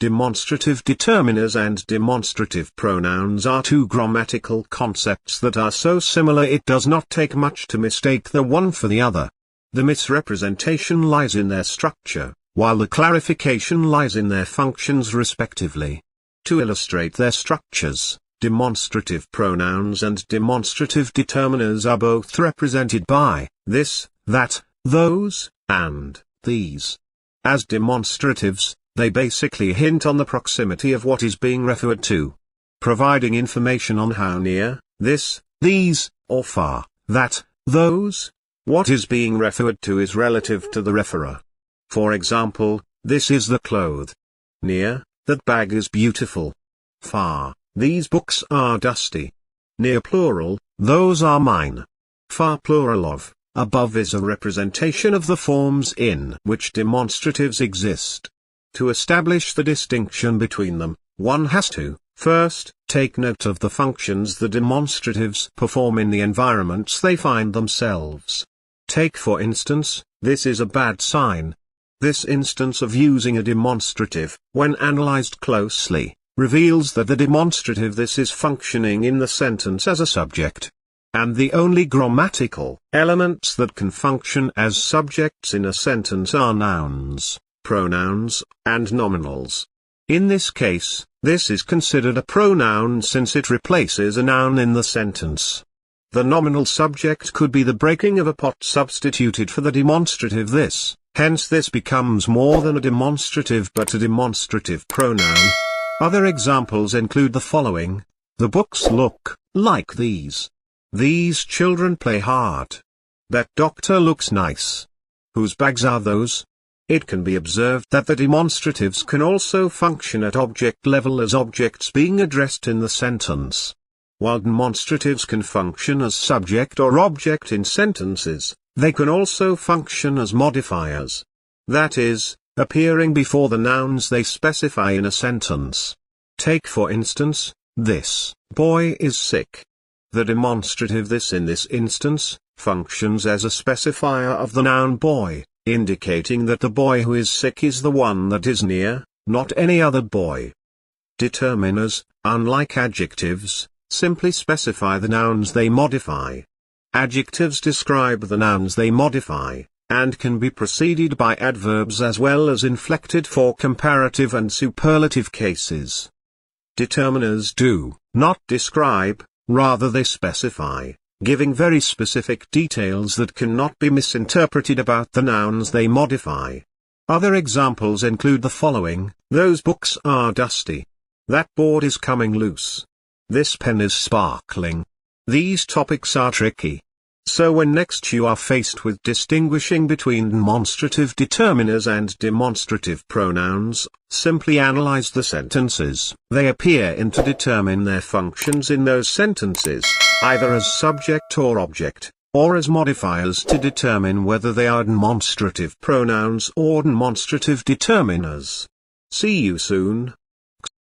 Demonstrative determiners and demonstrative pronouns are two grammatical concepts that are so similar it does not take much to mistake the one for the other. The misrepresentation lies in their structure, while the clarification lies in their functions respectively. To illustrate their structures, demonstrative pronouns and demonstrative determiners are both represented by this, that, those, and these. As demonstratives, they basically hint on the proximity of what is being referred to, providing information on how near, this, these, or far, that, those, what is being referred to is relative to the referer. For example, this is the cloth. Near, that bag is beautiful. Far, these books are dusty. Near plural, those are mine. Far plural of, above is a representation of the forms in which demonstratives exist. To establish the distinction between them, one has to, first, take note of the functions the demonstratives perform in the environments they find themselves. Take for instance, this is a bad sign. This instance of using a demonstrative, when analyzed closely, reveals that the demonstrative this is functioning in the sentence as a subject. And the only grammatical elements that can function as subjects in a sentence are nouns, pronouns, and nominals. In this case, this is considered a pronoun since it replaces a noun in the sentence. The nominal subject could be the breaking of a pot substituted for the demonstrative this, hence this becomes more than a demonstrative but a demonstrative pronoun. Other examples include the following: the books look like these. These children play hard. That doctor looks nice. Whose bags are those? It can be observed that the demonstratives can also function at object level as objects being addressed in the sentence. While demonstratives can function as subject or object in sentences, they can also function as modifiers. That is, appearing before the nouns they specify in a sentence. Take for instance, this boy is sick. The demonstrative this in this instance, functions as a specifier of the noun boy, indicating that the boy who is sick is the one that is near, not any other boy. Determiners, unlike adjectives, simply specify the nouns they modify. Adjectives describe the nouns they modify, and can be preceded by adverbs as well as inflected for comparative and superlative cases. Determiners do not describe, rather they specify, giving very specific details that cannot be misinterpreted about the nouns they modify. Other examples include the following: those books are dusty. That board is coming loose. This pen is sparkling. These topics are tricky. So when next you are faced with distinguishing between demonstrative determiners and demonstrative pronouns, simply analyze the sentences they appear in to determine their functions in those sentences, either as subject or object, or as modifiers to determine whether they are demonstrative pronouns or demonstrative determiners. See you soon.